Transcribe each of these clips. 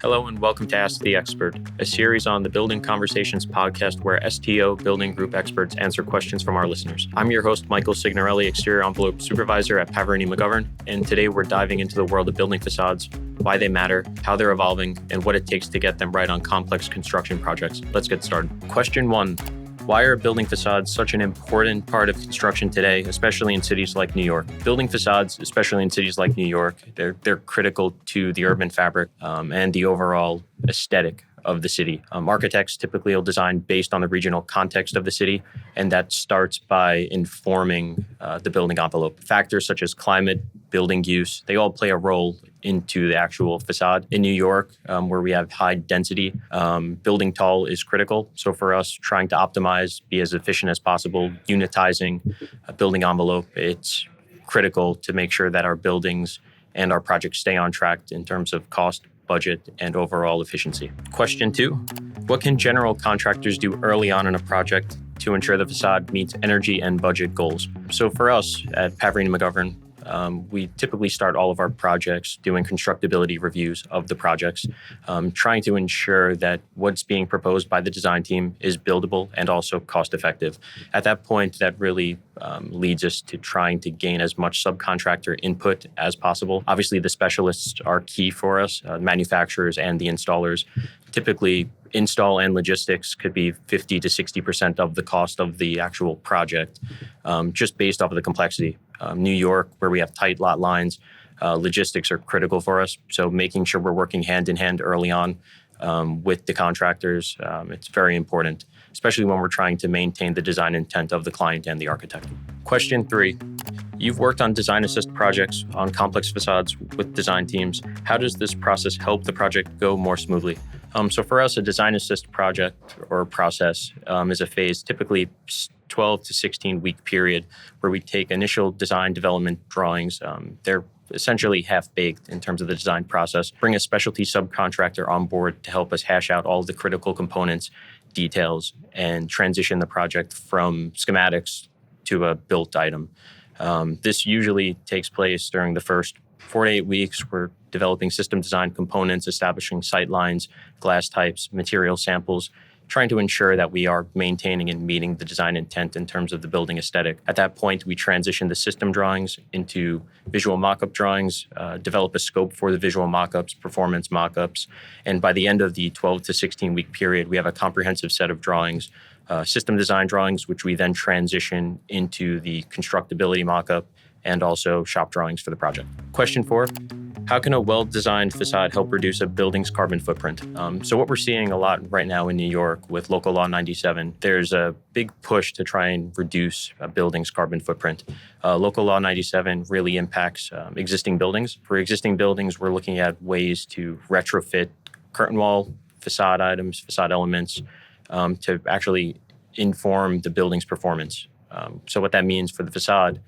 Hello and welcome to Ask the Expert, a series on the Building Conversations podcast where STO building group experts answer questions from our listeners. I'm your host, Michael Signorile, Exterior Envelope Supervisor at Pavarini McGovern, and today we're diving into the world of building facades, why they matter, how they're evolving, and what it takes to get them right on complex construction projects. Let's get started. Question 1. Why are building facades such an important part of construction today, especially in cities like New York? Building facades, especially in cities like New York, they're critical to the urban fabric and the overall aesthetic of the city. Architects typically will design based on the regional context of the city, and that starts by informing the building envelope. Factors such as climate, building use, they all play a role into the actual facade. In New York, where we have high density, building tall is critical. So for us, trying to optimize, be as efficient as possible, unitizing a building envelope, it's critical to make sure that our buildings and our projects stay on track in terms of cost, budget, and overall efficiency. Question 2, what can general contractors do early on in a project to ensure the facade meets energy and budget goals? So for us at Pavarini McGovern, we typically start all of our projects doing constructability reviews of the projects, trying to ensure that what's being proposed by the design team is buildable and also cost effective. At that point, that really leads us to trying to gain as much subcontractor input as possible. Obviously, the specialists are key for us, manufacturers and the installers. Typically, install and logistics could be 50 to 60% of the cost of the actual project, just based off of the complexity. New York, where we have tight lot lines, logistics are critical for us. So making sure we're working hand in hand early on with the contractors, it's very important, especially when we're trying to maintain the design intent of the client and the architect. Question 3. You've worked on design assist projects on complex facades with design teams. How does this process help the project go more smoothly? So for us, a design assist project or process is a phase, typically 12 to 16 week period, where we take initial design development drawings. They're essentially half-baked in terms of the design process, bring a specialty subcontractor on board to help us hash out all of the critical components, details, and transition the project from schematics to a built item. This usually takes place during the first 4 to 8 weeks. We're developing system design components, establishing sight lines, glass types, material samples, trying to ensure that we are maintaining and meeting the design intent in terms of the building aesthetic. At that point, we transition the system drawings into visual mock-up drawings, develop a scope for the visual mock-ups, performance mock-ups, and by the end of the 12 to 16 week period, we have a comprehensive set of drawings, system design drawings, which we then transition into the constructability mock-up and also shop drawings for the project. Question 4. How can a well-designed facade help reduce a building's carbon footprint? So what we're seeing a lot right now in New York with Local Law 97, there's a big push to try and reduce a building's carbon footprint. Local Law 97 really impacts existing buildings. For existing buildings, we're looking at ways to retrofit curtain wall, facade items, facade elements to actually inform the building's performance. So what that means for the facade,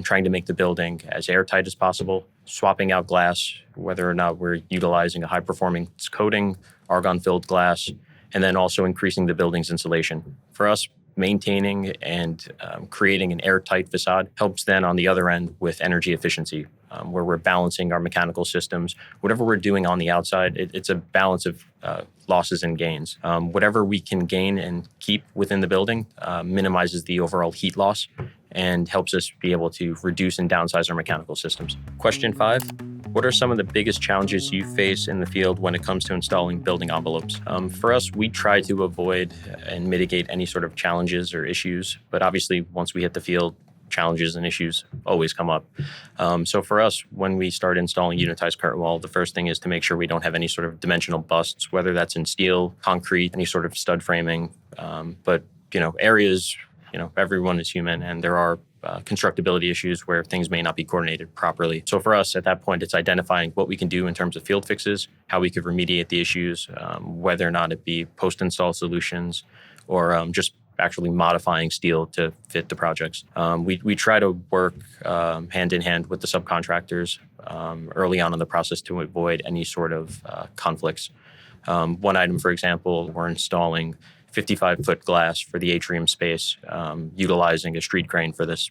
trying to make the building as airtight as possible, swapping out glass, whether or not we're utilizing a high-performing coating, argon-filled glass, and then also increasing the building's insulation. For us, maintaining and creating an airtight facade helps then on the other end with energy efficiency, where we're balancing our mechanical systems. Whatever we're doing on the outside, it's a balance of losses and gains. Whatever we can gain and keep within the building minimizes the overall heat loss and helps us be able to reduce and downsize our mechanical systems. Question 5. What are some of the biggest challenges you face in the field when it comes to installing building envelopes? For us, we try to avoid and mitigate any sort of challenges or issues, but obviously once we hit the field, challenges and issues always come up. So for us, when we start installing unitized curtain wall, the first thing is to make sure we don't have any sort of dimensional busts, whether that's in steel, concrete, any sort of stud framing. But areas, everyone is human, and there are constructability issues where things may not be coordinated properly. So for us, at that point, it's identifying what we can do in terms of field fixes, how we could remediate the issues, whether or not it be post-install solutions or just actually modifying steel to fit the projects. We try to work hand in hand with the subcontractors early on in the process to avoid any sort of conflicts. One item, for example, we're installing 55-foot glass for the atrium space, utilizing a street crane for this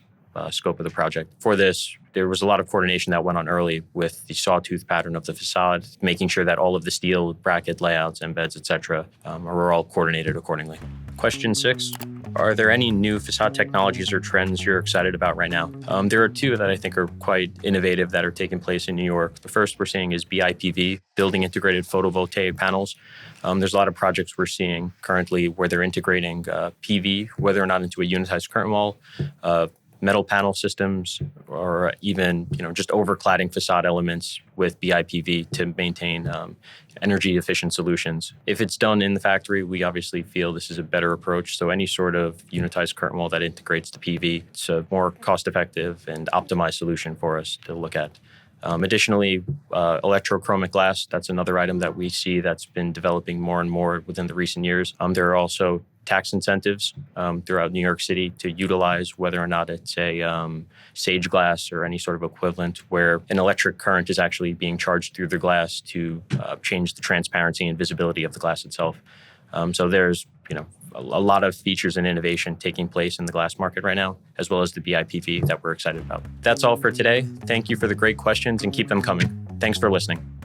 scope of the project. For this, there was a lot of coordination that went on early with the sawtooth pattern of the facade, making sure that all of the steel bracket layouts, embeds, etc., are all coordinated accordingly. Question 6. Are there any new facade technologies or trends you're excited about right now? There are two that I think are quite innovative that are taking place in New York. The first we're seeing is BIPV, Building Integrated Photovoltaic Panels. There's a lot of projects we're seeing currently where they're integrating PV, whether or not into a unitized curtain wall, metal panel systems, or even just overcladding facade elements with BIPV to maintain energy efficient solutions. If it's done in the factory, we obviously feel this is a better approach. So any sort of unitized curtain wall that integrates the PV, it's a more cost effective and optimized solution for us to look at. Additionally, electrochromic glass, that's another item that we see that's been developing more and more within the recent years. There are also tax incentives throughout New York City to utilize, whether or not it's a sage glass or any sort of equivalent, where an electric current is actually being charged through the glass to change the transparency and visibility of the glass itself. So there's a lot of features and innovation taking place in the glass market right now, as well as the BIPV that we're excited about. That's all for today. Thank you for the great questions and keep them coming. Thanks for listening.